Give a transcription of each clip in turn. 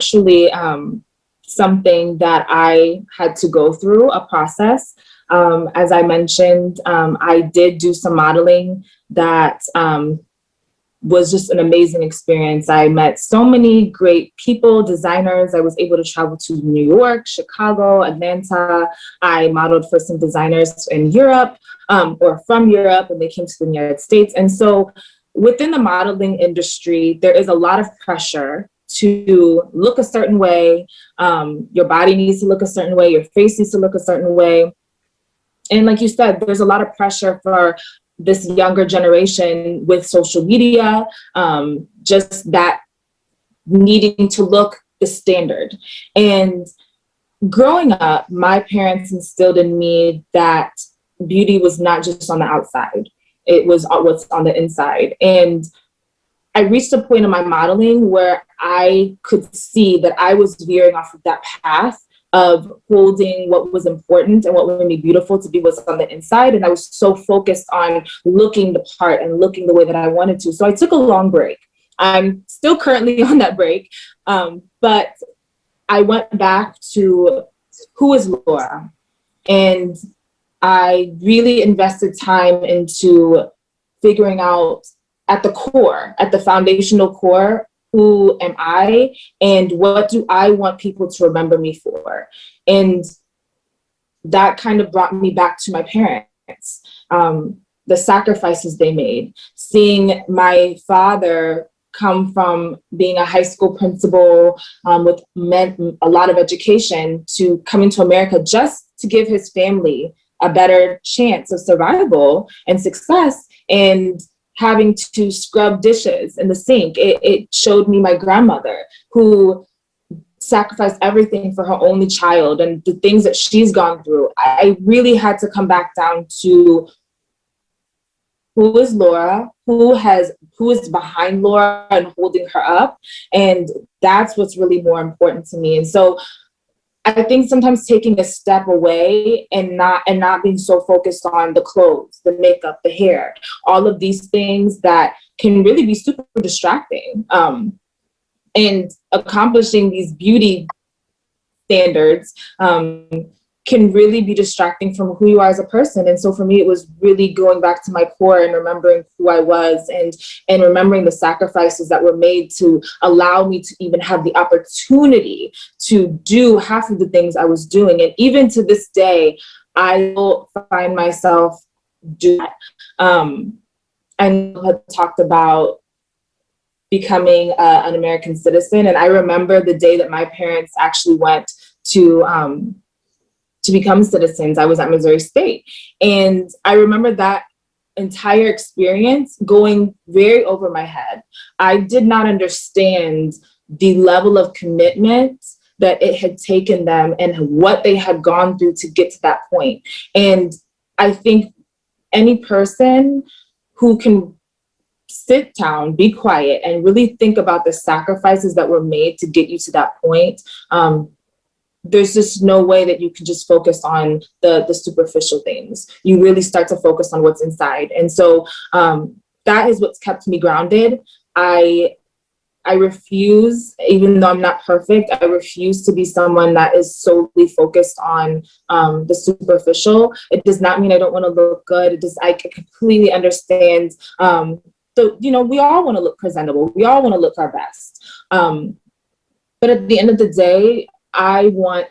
actually something that I had to go through a process. As I mentioned, I did do some modeling that was just an amazing experience. I met so many great people, designers. I was able to travel to New York, Chicago, Atlanta. I modeled for some designers in Europe or from Europe, and they came to the United States. And so within the modeling industry, there is a lot of pressure to look a certain way. Your body needs to look a certain way. Your face needs to look a certain way. And like you said, there's a lot of pressure for this younger generation with social media, just that needing to look the standard. And growing up, my parents instilled in me that beauty was not just on the outside, it was what's on the inside. And I reached a point in my modeling where I could see that I was veering off of that path of holding what was important and what made me beautiful to be what's on the inside. And I was so focused on looking the part and looking the way that I wanted to. So I took a long break. I'm still currently on that break, but I went back to who is Laura? And I really invested time into figuring out at the core, at the foundational core, who am I and what do I want people to remember me for? And that kind of brought me back to my parents, the sacrifices they made, seeing my father come from being a high school principal with a lot of education to coming to America just to give his family a better chance of survival and success, and having to scrub dishes in the sink. It showed me my grandmother who sacrificed everything for her only child and the things that she's gone through. I really had to come back down to who is Laura, who is behind Laura and holding her up. And that's what's really more important to me. And so I think sometimes taking a step away and not being so focused on the clothes, the makeup, the hair, all of these things that can really be super distracting, and accomplishing these beauty standards can really be distracting from who you are as a person. And so for me, it was really going back to my core and remembering who I was, and remembering the sacrifices that were made to allow me to even have the opportunity to do half of the things I was doing. And even to this day, I will find myself doing that. I had talked about becoming an American citizen. And I remember the day that my parents actually went to become citizens. I was at Missouri State. And I remember that entire experience going very over my head. I did not understand the level of commitment that it had taken them and what they had gone through to get to that point. And I think any person who can sit down, be quiet, and really think about the sacrifices that were made to get you to that point, there's just no way that you can just focus on the superficial things. You really start to focus on what's inside. And so that is what's kept me grounded. I refuse, even though I'm not perfect, I refuse to be someone that is solely focused on the superficial. It does not mean I don't want to look good. I completely understand. So, we all want to look presentable. We all want to look our best. But at the end of the day, I want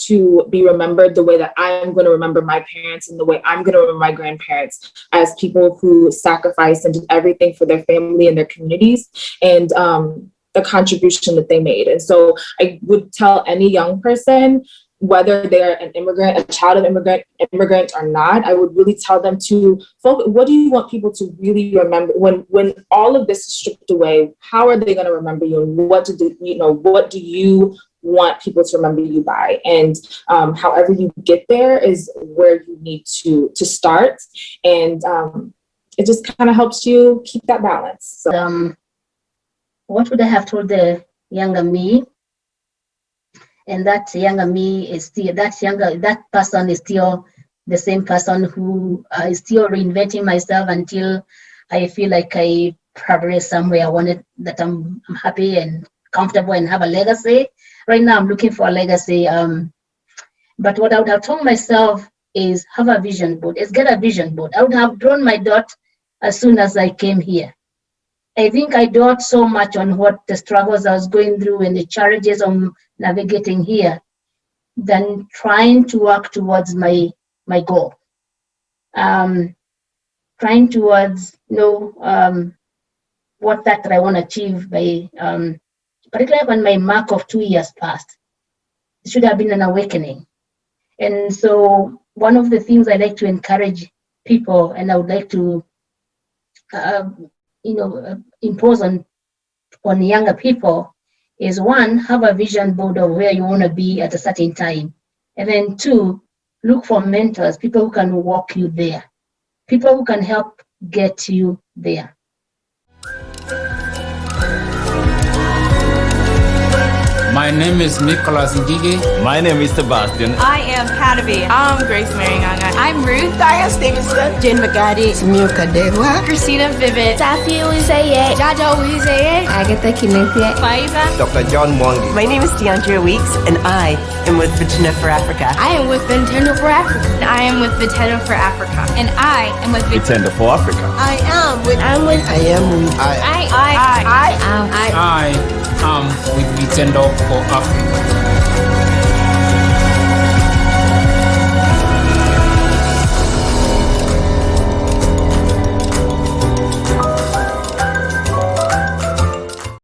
to be remembered the way that I'm going to remember my parents and the way I'm going to remember my grandparents, as people who sacrificed and did everything for their family and their communities, and the contribution that they made. And so I would tell any young person, whether they're an immigrant, a child of immigrant or not, I would really tell them to focus. What do you want people to really remember when all of this is stripped away? How are they going to remember you? And what do you want people to remember you by? And however you get there is where you need to start. And it just kind of helps you keep that balance. So, what would I have told the younger me? And that younger me is still that person is still the same person who is still reinventing myself until I feel like I progress somewhere. I wanted that I'm happy and comfortable and have a legacy. Right now, I'm looking for a legacy. But what I would have told myself is have a vision board. Is get a vision board. I would have drawn my dot as soon as I came here. I think I dwelt so much on what the struggles I was going through and the challenges of navigating here than trying to work towards my goal. Trying towards what that I want to achieve by particularly when my mark of 2 years passed. It should have been an awakening. And so one of the things I like to encourage people, and I would like to impose on younger people, is one, have a vision board of where you want to be at a certain time. And then two, look for mentors, people who can walk you there, people who can help get you there. My name is Nicholas Ngige. My name is Sebastian. I am Patavi. I'm Grace Maringanga. I'm Ruth. Diane Stevenson. Jen Magadi. Smilka Dewa. Christina Vivid. Safi Uizeye. Jaja Uizeye. Agatha Kinethia. Faiza. Dr. John Mwangi. My name is DeAndrea Weeks, and I am with Virginia for Africa. I am with Nintendo for Africa. I am with Vitendo for Africa. And I am with Vitendo for Africa. I am with. I am with I am with Vitendo for Africa.